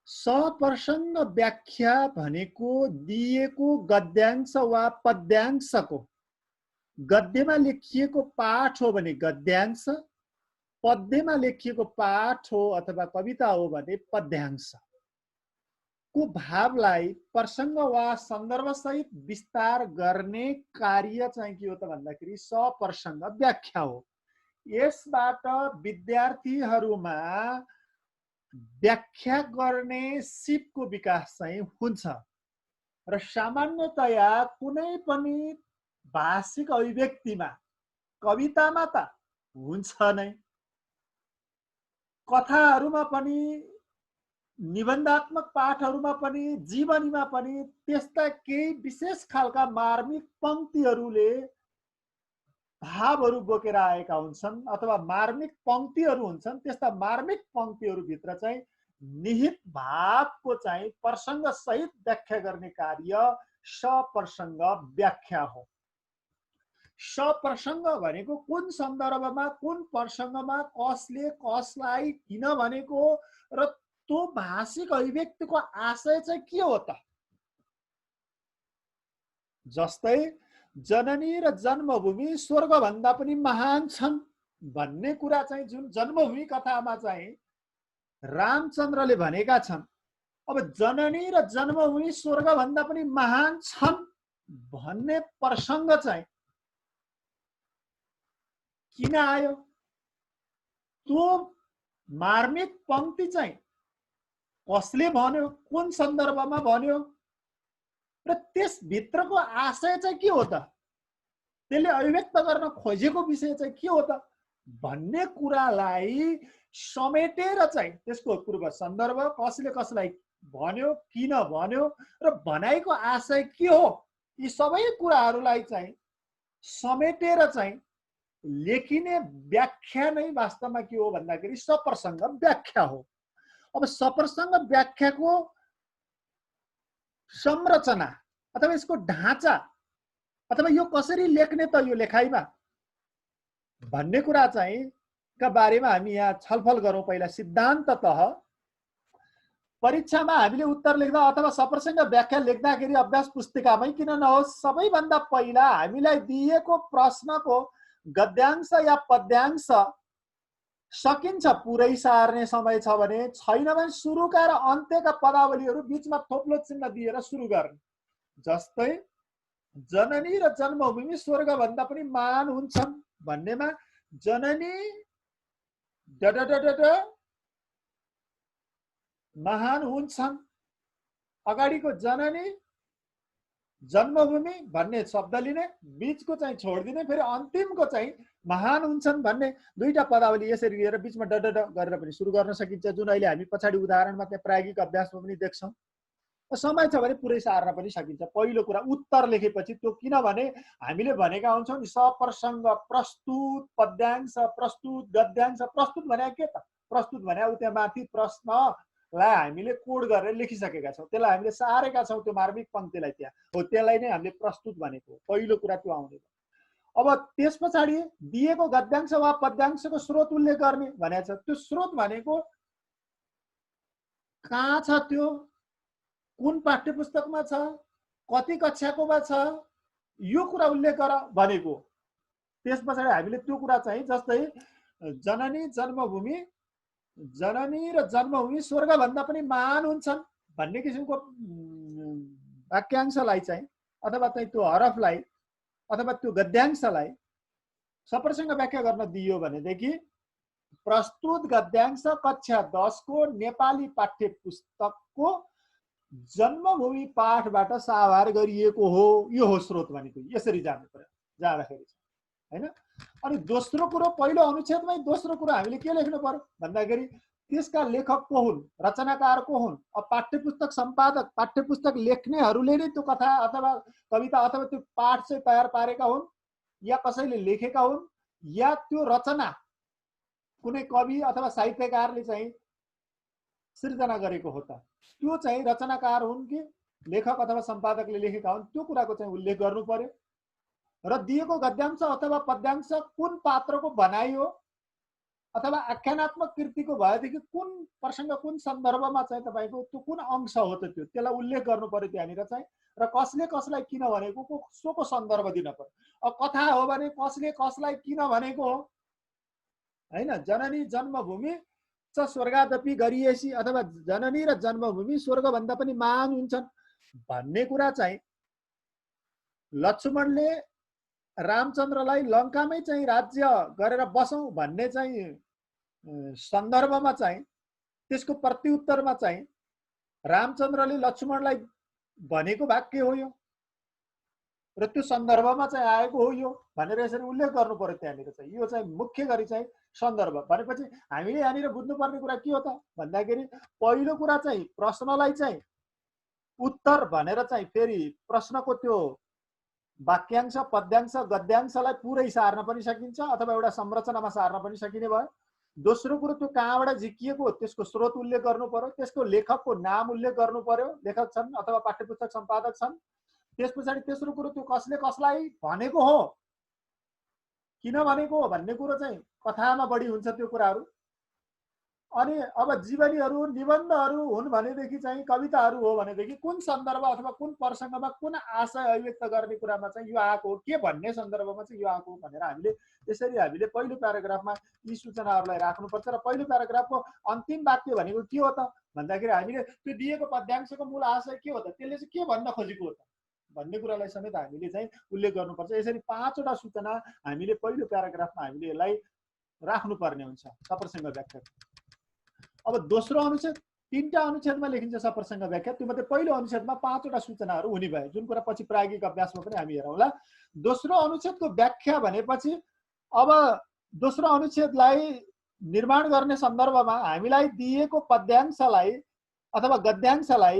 सप्रसङ्ग व्याख्या भनेको दिएको गद्यांश वा पद्यांशको, गद्यमा लेखिएको पाठ हो भने गद्यांश, पद्यमा लेखिएको पाठ हो अथवा कविता हो भने पद्यांश को भावलाई प्रसङ्ग वा सन्दर्भ सहित विस्तार गर्ने कार्य चाहिँ के हो त भन्दाखेरि सप्रसङ्ग व्याख्या हो। यसबाट विद्यार्थीहरूमा व्याख्या गर्ने सिपको विकास चाहिँ हुन्छ र सामान्यतया कुनै पनि भाषिक अभिव्यक्तिमा, कवितामा त हुन्छ नै, कथाहरूमा पनि, निबन्धात्मक पाठहरूमा पनि, जीवनीमा पनि त्यस्ता केही विशेष खालका मार्मिक पंक्तिहरूले भावहरू बोकेर आएका हुन्छन् अथवा मार्मिक पंक्तिहरू हुन्छन्। त्यस्ता मार्मिक पंक्तिहरूभित्र चाहिँ निहित भावको चाहिँ प्रसङ्ग सहित व्याख्या गर्ने कार्य सप्रसङ्ग व्याख्या हो। सप्रसङ्ग भनेको कुन सन्दर्भमा, कुन प्रसङ्गमा, कसले कसलाई किन भनेको र त्यो भाषिक अभिव्यक्तिको आशय चाहिँ के हो त। जस्तै जननी र जन्मभूमि स्वर्गभन्दा पनि महान छन् भन्ने कुरा चाहिँ जुन जन्मभूमि कथामा चाहिँ रामचन्द्रले भनेका छन्, अब जननी र जन्मभूमि स्वर्गभन्दा पनि महान छन् भन्ने प्रसङ्ग चाहिँ किन आयो, त्यो मार्मिक पंक्ति चाहिँ कसले भन्यो, कुन सन्दर्भमा भन्यो र त्यसभित्रको आशय चाहिँ के हो त, त्यसले अभिव्यक्त गर्न खोजेको विषय चाहिँ के हो त भन्ने कुरालाई समेटेर चाहिँ त्यसको पूर्व सन्दर्भ, कसले कसलाई भन्यो, किन भन्यो र भनाइको आशय के हो, यी सबै कुराहरूलाई चाहिँ समेटेर चाहिँ लेखिने व्याख्या नै वास्तवमा के हो भन्दाखेरि सप्रसङ्ग व्याख्या हो। अब सप्रसङ्ग व्याख्याको संरचना अथवा यसको ढाँचा अथवा यो कसरी लेख्ने त यो लेखाइमा भन्ने कुरा चाहिँ का बारेमा हामी यहाँ छलफल गरौँ। पहिला सिद्धान्ततः परीक्षामा हामीले उत्तर लेख्दा अथवा सप्रसङ्ग व्याख्या लेख्दाखेरि अभ्यास पुस्तिकामै किन नहोस्, सबैभन्दा पहिला हामीलाई दिएको प्रश्नको गद्यांश या पद्यांश सकिन्छ पुरै सार्ने समय छ भने, छैन भने सुरुका र अन्त्यका पदावलीहरू बीचमा थोप्लो चिन्ह दिएर सुरु गर्ने। जस्तै जननी र जन्मभूमि स्वर्गभन्दा पनि महान हुन्छन् भन्नेमा जननी महान हुन्छन्, अगाडिको जननी जन्मभूमि भन्ने शब्द लिने, बीचको चाहिँ छोडिदिने, फेरि अन्तिमको चाहिँ महान हुन्छन् भन्ने दुईटा पदावली यसरी लिएर बीचमा डड गरेर पनि सुरु गर्न सकिन्छ, जुन अहिले हामी पछाडि उदाहरणमा त्यहाँ प्रायोगिक अभ्यासमा पनि देख्छौँ। समय छ भने पुरै सार्न पनि सकिन्छ। पहिलो कुरा उत्तर लेखेपछि त्यो, किनभने हामीले भनेका हुन्छौँ नि सप्रसङ्ग प्रस्तुत, पद्यांश प्रस्तुत, गद्यांश प्रस्तुत भने के त, प्रस्तुत भने त्यहाँ माथि प्रश्नलाई हामीले कोड गरेर लेखिसकेका छौँ, त्यसलाई हामीले सारेका छौँ त्यो मार्मिक पंक्तिलाई, त्यहाँ हो त्यसलाई नै हामीले प्रस्तुत भनेको। पहिलो कुरा त्यो आउने। अब त्यस पछाडि दिएको गद्यांश वा पद्यांशको स्रोत उल्लेख गर्ने भनेको छ। त्यो स्रोत भनेको कहाँ छ, त्यो कुन पाठ्य पुस्तकमा छ, कति कक्षाकोमा छ, यो कुरा उल्लेख गर भनेको। त्यस पछाडि हामीले त्यो कुरा चाहिँ जस्तै जननी र जन्मभूमि स्वर्गभन्दा पनि महान हुन्छन् भन्ने किसिमको वाक्यांशलाई चाहिँ अथवा चाहिँ त्यो हरफलाई अथवा त्यो गद्यांशलाई सप्रसङ्ग व्याख्या गर्न दियो भनेदेखि प्रस्तुत गद्यांश कक्षा 10 को नेपाली पाठ्य पुस्तकको जन्मभूमि पाठबाट साभार गरिएको हो, यो हो स्रोत भनेको। यसरी जानु पर्यो जाँदाखेरि हैन। अनि दोस्रो कुरो, पहिलो अनुच्छेदमै दोस्रो कुरो हामीले के लेख्नु पर्यो भन्दाखेरि त्यसका लेखक को हुन्, रचनाकार को हुन्। अब पाठ्यपुस्तक सम्पादक, पाठ्यपुस्तक लेख्नेहरूले नै त्यो कथा अथवा कविता अथवा त्यो पाठ चाहिँ तयार पारेका हुन् या कसैले लेखेका हुन् या त्यो रचना कुनै कवि अथवा साहित्यकारले चाहिँ सृजना गरेको हो त, त्यो चाहिँ रचनाकार हुन् कि लेखक अथवा सम्पादकले लेखेका हुन्, त्यो कुराको चाहिँ उल्लेख गर्नु पर्यो। र दिएको गद्यांश अथवा पद्यांश कुन पात्रको भनाइ हो, अथवा आख्यानात्मक कृतिको भएदेखि कुन प्रसङ्ग कुन सन्दर्भमा चाहिँ तपाईँको त्यो कुन अंश हो त त्यसलाई उल्लेख गर्नु पर्यो त्यहाँनिर चाहिँ, र कसले कसलाई किन भनेको सोको सन्दर्भ दिन पर्यो। अब कथा हो भने कसले कसलाई किन भनेको हो हैन, जननी जन्मभूमि च स्वर्गादपि गरिएसी अथवा जननी र जन्मभूमि स्वर्गभन्दा पनि महान हुन्छन् भन्ने कुरा चाहिँ लक्ष्मणले रामचन्द्रलाई लङ्कामै चाहिँ राज्य गरेर बसौँ भन्ने चाहिँ सन्दर्भमा चाहिँ त्यसको प्रत्युत्तरमा चाहिँ रामचन्द्रले लक्ष्मणलाई भनेको वाक्य हो यो, र त्यो सन्दर्भमा चाहिँ आएको हो यो भनेर यसरी उल्लेख गर्नु पर्यो त्यहाँनिर चाहिँ। यो चाहिँ मुख्य गरी चाहिँ सन्दर्भ भनेपछि हामीले यहाँनिर बुझ्नुपर्ने कुरा के हो त भन्दाखेरि पहिलो कुरा चाहिँ प्रश्नलाई चाहिँ उत्तर भनेर चाहिँ फेरि प्रश्नको त्यो वाक्यांश पद्यांश गद्यांशलाई पुरै सार्न पनि सकिन्छ अथवा एउटा संरचनामा सार्न पनि सकिने भयो। दोस्रो कुरो त्यो कहाँबाट झिकिएको त्यसको स्रोत उल्लेख गर्नु पर्यो, त्यसको लेखकको नाम उल्लेख गर्नु पर्यो, लेखक छन् अथवा पाठ्यपुस्तक सम्पादक छन्। त्यस पछाडि तेस्रो कुरो त्यो कसले कसलाई भनेको हो, किन भनेको हो भन्ने कुरो चाहिँ कथामा बढी हुन्छ त्यो कुराहरू। अनि अब जीवनीहरू निबन्धहरू हुन् भनेदेखि चाहिँ कविताहरू हो भनेदेखि कुन सन्दर्भ अथवा कुन प्रसङ्गमा कुन आशय अभिव्यक्त गर्ने कुरामा चाहिँ यो आएको हो, के भन्ने सन्दर्भमा चाहिँ यो आएको हो भनेर हामीले त्यसरी हामीले पहिलो प्याराग्राफमा यी सूचनाहरूलाई राख्नुपर्छ। र पहिलो प्याराग्राफको अन्तिम वाक्य भनेको के हो त भन्दाखेरि हामीले त्यो दिएको पद्यांशको मूल आशय के हो त, त्यसले चाहिँ के भन्न खोजेको हो त भन्ने कुरालाई समेत हामीले चाहिँ उल्लेख गर्नुपर्छ। यसरी 5 वटा सूचना हामीले पहिलो प्याराग्राफमा हामीले यसलाई राख्नुपर्ने हुन्छ सप्रसङ्ग व्याख्या। अब दोस्रो अनुच्छेद 3टा अनुच्छेदमा लेखिन्छ सप्रसङ्ग व्याख्या, त्यो मध्ये पहिलो अनुच्छेदमा 5 वटा सूचनाहरू हुने भयो, जुन कुरा पछि प्रायोगिक अभ्यासमा पनि हामी हेरौँला। दोस्रो अनुच्छेदको व्याख्या भनेपछि अब दोस्रो अनुच्छेदलाई निर्माण गर्ने सन्दर्भमा हामीलाई दिएको पद्यांशलाई अथवा गद्यांशलाई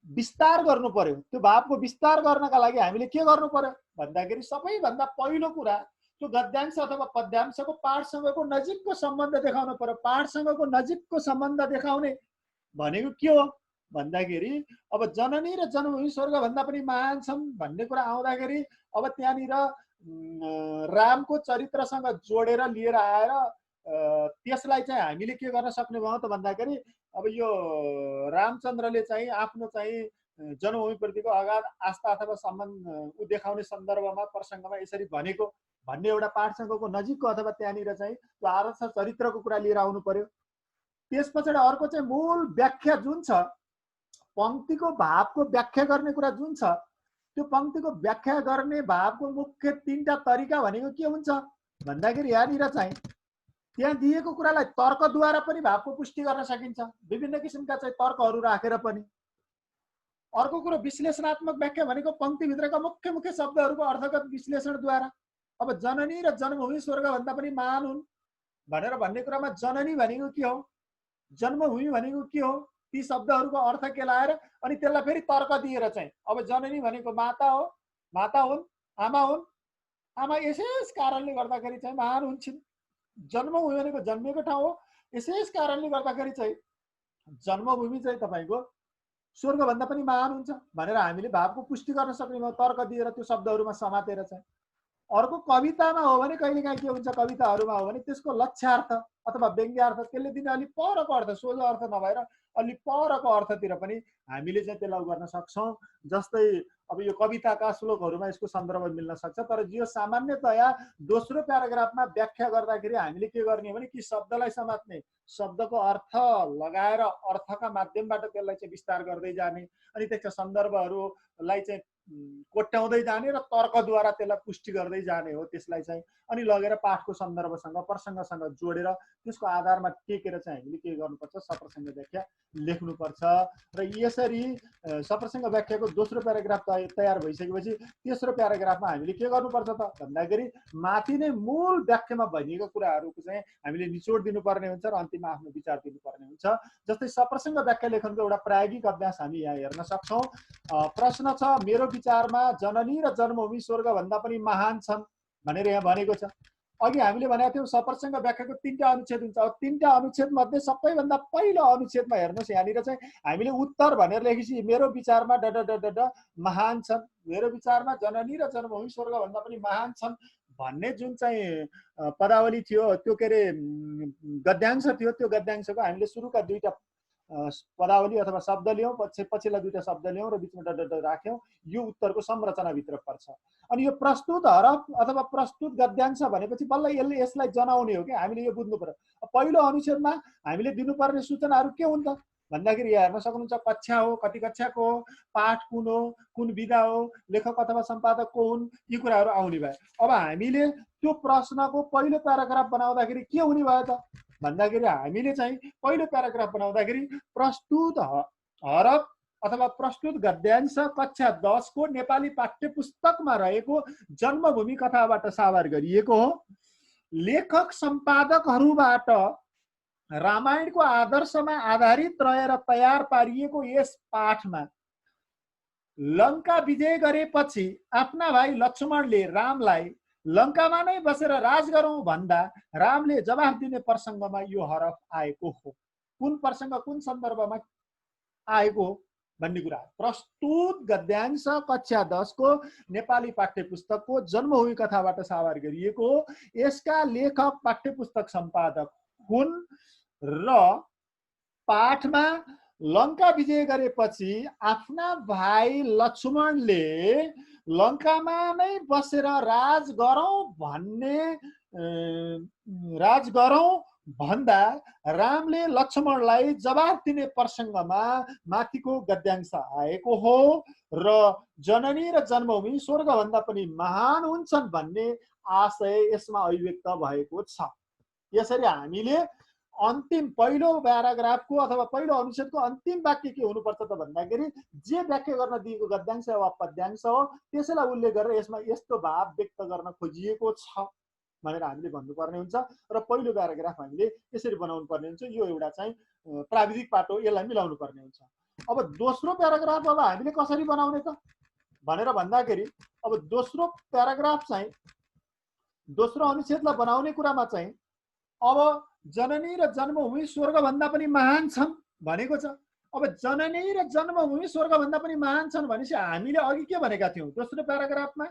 विस्तार गर्नु पर्यो। त्यो भावको विस्तार गर्नका लागि हामीले के गर्नु पर्यो भन्दाखेरि सबैभन्दा पहिलो कुरा त्यो गद्यांश अथवा पद्यांशको पाठसँगको नजिकको सम्बन्ध देखाउनु पर्यो। पाठसँगको नजिकको सम्बन्ध देखाउने भनेको के हो भन्दाखेरि अब जननी र जन्मभूमि स्वर्गभन्दा पनि महान छन् भन्ने कुरा आउँदाखेरि अब त्यहाँनिर रामको चरित्रसँग जोडेर लिएर आएर त्यसलाई चाहिँ हामीले के गर्न सक्ने भयो त भन्दाखेरि अब यो रामचन्द्रले चाहिँ आफ्नो चाहिँ जन्मभूमिप्रतिको अगाध आस्था अथवा सम्बन्ध देखाउने सन्दर्भमा प्रसङ्गमा यसरी भनेको भन्ने एउटा पाठसँगको नजिकको अथवा त्यहाँनिर चाहिँ त्यो आदर्श चरित्रको कुरा लिएर आउनु पर्यो। त्यस पछाडि अर्को चाहिँ मूल व्याख्या जुन छ, पंक्तिको भावको व्याख्या गर्ने कुरा जुन छ, त्यो पंक्तिको व्याख्या गर्ने भावको मुख्य 3टा तरिका भनेको के हुन्छ भन्दाखेरि यहाँनिर चाहिँ त्यहाँ दिएको कुरालाई तर्कद्वारा पनि भावको पुष्टि गर्न सकिन्छ, विभिन्न किसिमका चाहिँ तर्कहरू राखेर पनि। अर्को कुरो विश्लेषणात्मक व्याख्या भनेको पंक्तिभित्रका मुख्य मुख्य शब्दहरूको अर्थगत विश्लेषणद्वारा। अब जननी र जन्मभूमि स्वर्गभन्दा पनि महान हुन् भनेर भन्ने कुरामा जननी भनेको के हो, जन्मभूमि भनेको के हो, ती शब्दहरूको अर्थ के लाएर अनि त्यसलाई फेरि तर्क दिएर चाहिँ अब जननी भनेको माता हो, माता हुन्, आमा हुन्, आमा यसै कारणले गर्दाखेरि चाहिँ महान हुन्छन्। जन्मभूमि भनेको जन्मेको ठाउँ हो, यसै कारणले गर्दाखेरि चाहिँ जन्मभूमि चाहिँ तपाईँको स्वर्गभन्दा पनि महान हुन्छ भनेर हामीले भावको पुष्टि गर्न सक्ने भयो तर्क दिएर त्यो शब्दहरूमा समातेर चाहिँ। अर्को कवितामा हो भने कहिलेकाहीँ के हुन्छ, कविताहरूमा हो भने त्यसको लक्ष्यार्थ अथवा व्यङ्ग्यार्थ त्यसले दिने अलिक परको अर्थ, सोझो अर्थ नभएर अलिक परको अर्थतिर पनि हामीले चाहिँ त्यसलाई गर्न सक्छौँ। जस्तै अब यो कविताका श्लोकहरूमा यसको सन्दर्भ मिल्न सक्छ, तर यो सामान्यतया दोस्रो प्याराग्राफमा व्याख्या गर्दाखेरि हामीले के गर्ने हो भने कि शब्दलाई समात्ने, शब्दको अर्थ लगाएर अर्थका माध्यमबाट त्यसलाई चाहिँ विस्तार गर्दै जाने, अनि त्यसका सन्दर्भहरूलाई चाहिँ कोट्याउँदै जाने र तर्कद्वारा त्यसलाई पुष्टि गर्दै जाने हो। त्यसलाई चाहिँ अनि लगेर पाठको सन्दर्भसँग प्रसङ्गसँग जोडेर त्यसको आधारमा टेकेर चाहिँ हामीले के गर्नुपर्छ, सप्रसङ्ग व्याख्या लेख्नुपर्छ। र यसरी सप्रसङ्ग व्याख्याको दोस्रो प्याराग्राफ तयार भइसकेपछि तेस्रो प्याराग्राफमा हामीले के गर्नुपर्छ त भन्दाखेरि माथि नै मूल व्याख्यामा भनिएका कुराहरूको चाहिँ हामीले निचोड दिनुपर्ने हुन्छ र अन्तिममा आफ्नो विचार दिनुपर्ने हुन्छ। जस्तै सप्रसङ्ग व्याख्या लेखनको एउटा प्रायोगिक अभ्यास हामी यहाँ हेर्न सक्छौँ। प्रश्न छ, मेरो विचारमा जननी र जन्मभूमि स्वर्गभन्दा पनि महान छन् भनेर यहाँ भनेको छ। अघि हामीले भनेको थियौँ सप्रसङ्ग व्याख्याको 3टा अनुच्छेद हुन्छ। अब 3टा अनुच्छेद मध्ये सबैभन्दा पहिलो अनुच्छेदमा हेर्नुहोस्, यहाँनिर चाहिँ हामीले उत्तर भनेर लेखेपछि मेरो विचारमा ड महान छन्, मेरो विचारमा जननी र जन्मभूमि स्वर्गभन्दा पनि महान छन् भन्ने जुन चाहिँ पदावली थियो, त्यो के अरे गद्यांश थियो, त्यो गद्यांशको हामीले सुरुका दुईटा पदावली अथवा शब्द ल्याउँ, पछिल्ला दुईटा शब्द ल्याउँ र बिचमा डट राख्यौँ, यो उत्तरको संरचनाभित्र पर्छ। अनि यो प्रस्तुत हरफ अथवा प्रस्तुत गद्यांश भनेपछि बल्ल यसलाई जनाउने हो कि हामीले यो बुझ्नु पर्यो। पहिलो अनुच्छेदमा हामीले दिनुपर्ने सूचनाहरू के हुन् त भन्दाखेरि हेर्न सक्नुहुन्छ, कक्षा हो, कति कक्षाको हो, पाठ कुन हो, कुन विधा हो, लेखक अथवा सम्पादक को हुन्, यी कुराहरू आउने भयो। अब हामीले त्यो प्रश्नको पहिलो प्याराग्राफ बनाउँदाखेरि के हुने भयो त भन्दाखेरि हामीले चाहिँ पहिलो प्याराग्राफ बनाउँदाखेरि प्रस्तुत हरफ अथवा प्रस्तुत गद्यांश कक्षा 10 को नेपाली पाठ्य पुस्तकमा रहेको जन्मभूमि कथाबाट साभार गरिएको हो। लेखक सम्पादकहरूबाट रामायणको आदर्शमा आधारित रहेर तयार पारिएको यस पाठमा लङ्का विजय गरेपछि आफ्ना भाइ लक्ष्मणले रामलाई लङ्कामा नै बसेर राज गरौँ भन्दा रामले जवाफ दिने प्रसङ्गमा यो हरफ आएको हो। कुन प्रसङ्ग, कुन सन्दर्भमा आएको हो भन्ने कुरा। प्रस्तुत गद्यांश कक्षा 10 को नेपाली पाठ्य पुस्तकको जन्मभूमि कथाबाट साभार गरिएको हो। यसका लेखक पाठ्य पुस्तक सम्पादक हुन् र पाठमा लङ्का विजय गरेपछि आफ्ना भाइ लक्ष्मणले लङ्कामा नै बसेर राज गरौँ भन्दा रामले लक्ष्मणलाई जवाफ दिने प्रसङ्गमा माथिको गद्यांश आएको हो र जननी र जन्मभूमि स्वर्गभन्दा पनि महान हुन्छन् भन्ने आशय यसमा अभिव्यक्त भएको छ। यसरी हामीले अन्तिम पहिलो प्याराग्राफको अथवा पहिलो अनुच्छेदको अन्तिम वाक्य के हुनुपर्छ त भन्दाखेरि जे व्याख्या गर्न दिएको गद्यांश वा पद्यांश हो त्यसैलाई उल्लेख गरेर यसमा यस्तो भाव व्यक्त गर्न खोजिएको छ भनेर हामीले भन्नुपर्ने हुन्छ र पहिलो प्याराग्राफ हामीले यसरी बनाउनु पर्ने हुन्छ। यो एउटा चाहिँ प्राविधिक पाटो, यसलाई मिलाउनु पर्ने हुन्छ। अब दोस्रो प्याराग्राफ अब हामीले कसरी बनाउने त भनेर भन्दाखेरि अब दोस्रो प्याराग्राफ चाहिँ दोस्रो अनुच्छेदलाई बनाउने कुरामा चाहिँ अब जननी र जन्मभूमि स्वर्गभन्दा पनि महान छन् भनेको छ। अब जननी र जन्मभूमि स्वर्गभन्दा पनि महान छन् भनेपछि हामीले अघि के भनेका थियौँ दोस्रो प्याराग्राफमा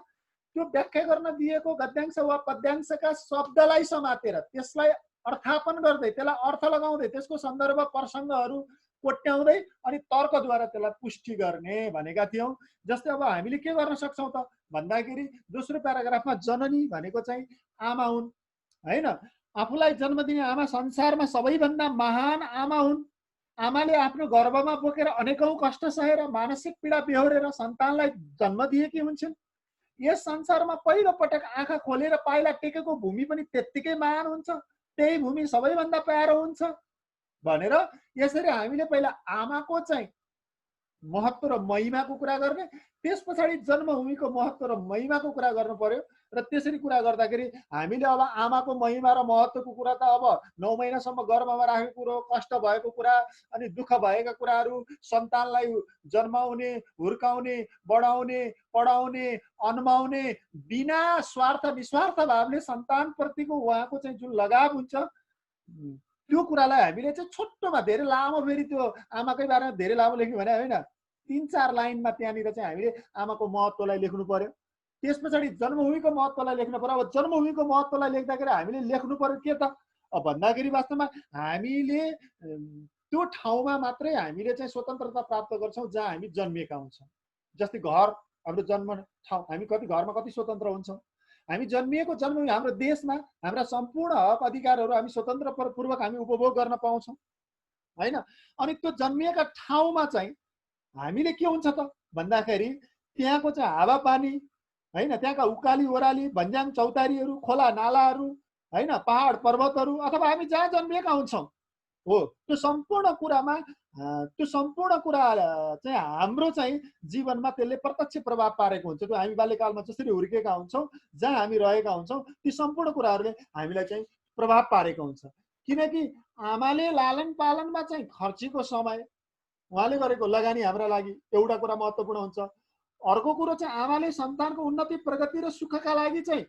त्यो व्याख्या गर्न दिएको गद्यांश वा पद्यांशका शब्दलाई समातेर त्यसलाई अर्थापन गर्दै त्यसलाई अर्थ लगाउँदै त्यसको सन्दर्भ प्रसङ्गहरू कोट्याउँदै अनि तर्कद्वारा त्यसलाई पुष्टि गर्ने भनेका थियौँ। जस्तै अब हामीले के गर्न सक्छौँ त भन्दाखेरि दोस्रो प्याराग्राफमा जननी भनेको चाहिँ आमा हुन् हैन, आफूलाई जन्म दिने आमा संसारमा सबैभन्दा महान आमा हुन्। आमाले आफ्नो गर्भमा बोकेर अनेकौं कष्ट सहेर मानसिक पीडा बेहोरेर सन्तानलाई जन्म दिएकी हुन्छन्। यस संसारमा पहिलो पटक आँखा खोलेर पाइला टेकेको भूमि पनि त्यत्तिकै महान हुन्छ, त्यही भूमि सबैभन्दा प्यारो हुन्छ भनेर यसरी हामीले पहिला आमाको चाहिँ महत्त्व र महिमाको कुरा गर्ने, त्यस पछाडि जन्मभूमिको महत्त्व र महिमाको कुरा गर्नु पर्यो। र त्यसरी कुरा गर्दाखेरि हामीले अब आमाको महिमा र महत्त्वको कुरा त अब 9 महिनासम्म गर्भमा राखेको कुरो, कष्ट भएको कुरा, अनि दुःख भएका कुराहरू, सन्तानलाई जन्माउने, हुर्काउने, बढाउने, पढाउने, अन्माउने, बिना स्वार्थ निस्वार्थ भावले सन्तानप्रतिको उहाँको चाहिँ जुन लगाव हुन्छ त्यो कुरालाई हामीले चाहिँ छोटोमा, धेरै लामो फेरि त्यो आमाकै बारेमा धेरै लामो लेख्नु भने होइन, 3-4 लाइनमा त्यहाँनिर चाहिँ हामीले आमाको महत्त्वलाई लेख्नु पर्यो। त्यस पछाडि जन्मभूमिको महत्त्वलाई लेख्नु पर्यो। अब जन्मभूमिको महत्त्वलाई लेख्दाखेरि हामीले लेख्नु पर्यो के त भन्दाखेरि वास्तवमा हामीले त्यो ठाउँमा मात्रै हामीले चाहिँ स्वतन्त्रता प्राप्त गर्छौँ जहाँ हामी जन्मिएका हुन्छौँ। जस्तै घर, हाम्रो जन्म ठाउँ, हामी कति घरमा कति स्वतन्त्र हुन्छौँ। हामी जन्मिएको जन्मभूमि हाम्रो देशमा हाम्रा सम्पूर्ण हक अधिकारहरू हामी स्वतन्त्र पूर्वक हामी उपभोग गर्न पाउँछौँ हैन। अनि त्यो जन्मिएका ठाउँमा चाहिँ हामीले के हुन्छ त भन्दाखेरि त्यहाँको चाहिँ हावापानी हैन, त्यहाँका उकाली ओह्राली, भन्ज्याङ चौतारीहरू, खोला नालाहरू हैन, पहाड पर्वतहरू अथवा हामी जहाँ जन्मिएका हुन्छौँ हो त्यो सम्पूर्ण कुरा चाहिँ हाम्रो चाहिँ जीवनमा त्यसले प्रत्यक्ष प्रभाव पारेको हुन्छ। त्यो हामी बाल्यकालमा जसरी हुर्केका हुन्छौँ, जहाँ हामी रहेका हुन्छौँ, ती सम्पूर्ण कुराहरूले हामीलाई चाहिँ प्रभाव पारेको हुन्छ। किनकि आमाले लालन पालनमा चाहिँ खर्चेको समय, उहाँले गरेको लगानी हाम्रा लागि एउटा कुरा महत्त्वपूर्ण हुन्छ। अर्को कुरो चाहिँ आमाले सन्तानको उन्नति, प्रगति र सुखका लागि चाहिँ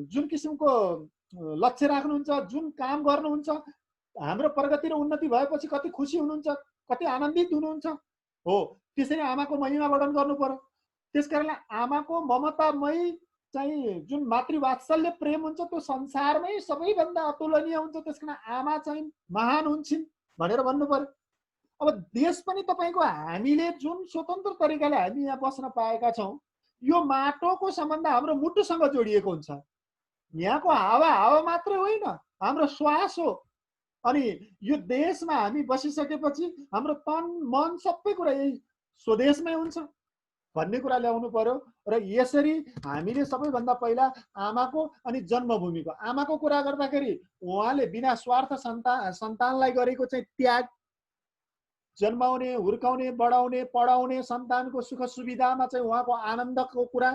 जुन किसिमको लक्ष्य राख्नुहुन्छ, जुन काम गर्नुहुन्छ, हाम्रो प्रगति र उन्नति भएपछि कति खुसी हुनुहुन्छ, कति आनन्दित हुनुहुन्छ हो, त्यसरी आमाको महिमा वर्णन गर्नु पर्यो। त्यसकारणले आमाको ममतामयी चाहिँ जुन मातृवात्सल्य प्रेम हुन्छ त्यो संसारमै सबैभन्दा अतुलनीय हुन्छ, त्यसकारण आमा चाहिँ महान हुन्छन् भनेर भन्नु पर्यो। अब देश पनि तपाईँको हामीले जुन स्वतन्त्र तरिकाले हामी यहाँ बस्न पाएका छौँ, यो माटोको सम्बन्ध हाम्रो मुटुसँग जोडिएको हुन्छ। यहाँको हावा मात्रै होइन, हाम्रो श्वास हो। अनि यो देशमा हामी बसिसकेपछि हाम्रो तन मन सबै कुरा यही स्वदेशमै हुन्छ भन्ने कुरा ल्याउनु पर्यो। र यसरी हामीले सबैभन्दा पहिला आमाको अनि जन्मभूमिको, आमाको कुरा गर्दाखेरि उहाँले बिना स्वार्थ सन्तानलाई गरेको चाहिँ त्याग, जन्माउने, हुर्काउने, बढाउने, पढाउने, सन्तानको सुख सुविधामा चाहिँ उहाँको आनन्दको कुरा,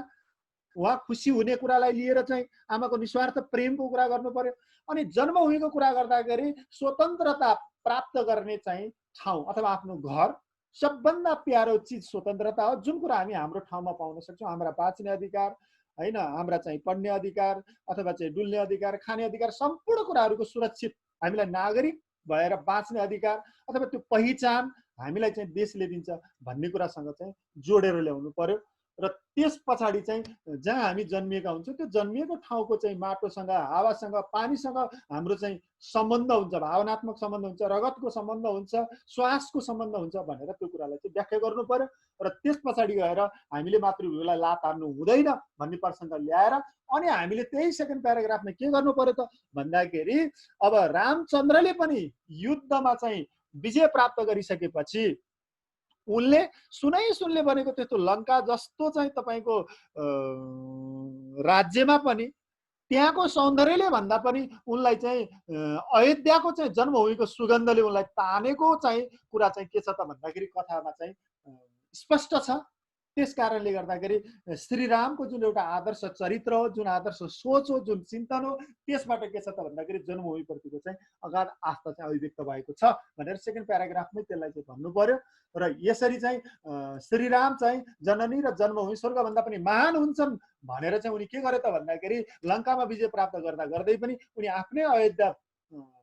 उहाँ खुसी हुने कुरालाई लिएर चाहिँ आमाको निस्वार्थ प्रेमको कुरा गर्नु पर्यो। अनि जन्मभूमिको कुरा गर्दाखेरि स्वतन्त्रता प्राप्त गर्ने चाहिँ ठाउँ अथवा आफ्नो घर सबभन्दा प्यारो चिज स्वतन्त्रता हो, जुन कुरा हामी हाम्रो ठाउँमा पाउन सक्छौँ। हाम्रा बाँच्ने अधिकार होइन, हाम्रा चाहिँ पढ्ने अधिकार अथवा चाहिँ डुल्ने अधिकार, खाने अधिकार, सम्पूर्ण कुराहरूको सुरक्षित हामीलाई नागरिक भएर बाँच्ने अधिकार अथवा त्यो पहिचान हामीलाई चाहिँ देशले दिन्छ भन्ने कुरासँग चाहिँ जोडेर ल्याउनु पर्यो। र त्यस पछाडि चाहिँ जहाँ हामी जन्मिएका हुन्छौँ त्यो जन्मिएको ठाउँको चाहिँ माटोसँग, हावासँग, पानीसँग हाम्रो चाहिँ सम्बन्ध हुन्छ, भावनात्मक सम्बन्ध हुन्छ, रगतको सम्बन्ध हुन्छ, श्वासको सम्बन्ध हुन्छ भनेर त्यो कुरालाई चाहिँ व्याख्या गर्नु पर्यो। र त्यस पछाडि गएर हामीले मातृभूमिलाई लात हान्नु हुँदैन भन्ने प्रसङ्ग ल्याएर अनि हामीले त्यही सेकेन्ड प्याराग्राफमा के गर्नु पर्यो त भन्दाखेरि अब रामचन्द्रले पनि युद्धमा चाहिँ विजय प्राप्त गरिसकेपछि उनले सुनले बनेको त्यस्तो लङ्का जस्तो चाहिँ तपाईँको राज्यमा पनि त्यहाँको सौन्दर्यले भन्दा पनि उनलाई चाहिँ अयोध्याको चाहिँ जन्मभूमिको सुगन्धले उनलाई तानेको चाहिँ कुरा चाहिँ के छ त भन्दाखेरि कथामा चाहिँ स्पष्ट छ। त्यस कारणले गर्दाखेरि श्रीरामको जुन एउटा आदर्श चरित्र हो, जुन आदर्श सोच हो, जुन चिन्तन हो, त्यसबाट के छ त भन्दाखेरि जन्मभूमिप्रतिको चाहिँ अगाध आस्था चाहिँ अभिव्यक्त भएको छ भनेर सेकेन्ड प्याराग्राफमै त्यसलाई चाहिँ भन्नु पर्यो। र यसरी चाहिँ श्रीराम चाहिँ जननी र जन्मभूमि स्वर्गभन्दा पनि महान हुन्छन् भनेर चाहिँ उनी के गरे त भन्दाखेरि लङ्कामा विजय प्राप्त गर्दा गर्दै पनि उनी आफ्नै अयोध्या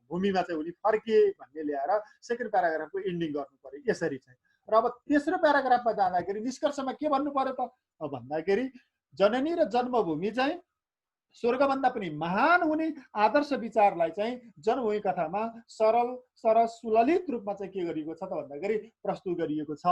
भूमिमा चाहिँ उनी फर्किए भन्ने ल्याएर सेकेन्ड प्याराग्राफको इन्डिङ गर्नु पर्यो यसरी चाहिँ। र अब तेस्रो प्याराग्राफमा जाँदाखेरि निष्कर्षमा के भन्नु पर्यो त भन्दाखेरि जननी र जन्मभूमि चाहिँ स्वर्गभन्दा पनि महान हुने आदर्श विचारलाई चाहिँ जन्मभूमि कथामा सरल सरस सुललित रूपमा चाहिँ के गरिएको छ त भन्दाखेरि प्रस्तुत गरिएको छ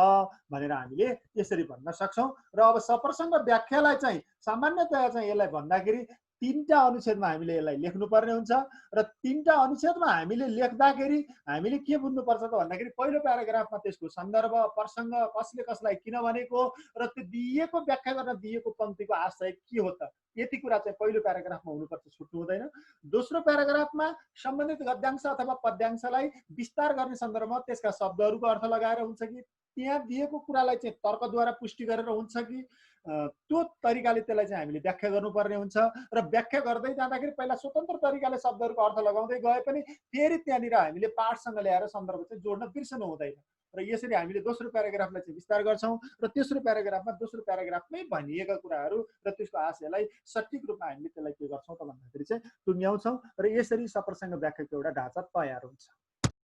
भनेर हामीले यसरी भन्न सक्छौँ। र अब सप्रसङ्ग व्याख्यालाई चाहिँ सामान्यतया चाहिँ यसलाई भन्दाखेरि तीनटा अनुच्छेदमा हामीले यसलाई लेख्नुपर्ने हुन्छ। र तीनटा अनुच्छेदमा हामीले लेख्दाखेरि हामीले के बुझ्नुपर्छ त भन्दाखेरि पहिलो प्याराग्राफमा त्यसको सन्दर्भ, प्रसङ्ग, कसले कसलाई किन भनेको र त्यो दिएको व्याख्या गर्न दिएको पङ्क्तिको आशय के हो त, यति कुरा चाहिँ पहिलो प्याराग्राफमा हुनुपर्छ, छुट्नु हुँदैन। दोस्रो प्याराग्राफमा सम्बन्धित गद्यांश अथवा पद्यांशलाई विस्तार गर्ने सन्दर्भमा त्यसका शब्दहरूको अर्थ लगाएर हुन्छ कि त्यहाँ दिएको कुरालाई चाहिँ तर्कद्वारा पुष्टि गरेर हुन्छ कि त्यो तरिकाले त्यसलाई चाहिँ हामीले व्याख्या गर्नुपर्ने हुन्छ। र व्याख्या गर्दै जाँदाखेरि पहिला स्वतन्त्र तरिकाले शब्दहरूको अर्थ लगाउँदै गए पनि फेरि त्यहाँनिर हामीले पाठसँग ल्याएर सन्दर्भ चाहिँ जोड्न बिर्सनु हुँदैन। र यसरी हामीले दोस्रो प्याराग्राफलाई चाहिँ विस्तार गर्छौँ र तेस्रो प्याराग्राफमा दोस्रो प्याराग्राफमै भनिएका कुराहरू र त्यसको आशयलाई सठिक रूपमा हामीले त्यसलाई के गर्छौँ त भन्दाखेरि चाहिँ टुङ्ग्याउँछौँ र यसरी सप्रसङ्ग व्याख्याको एउटा ढाँचा तयार हुन्छ।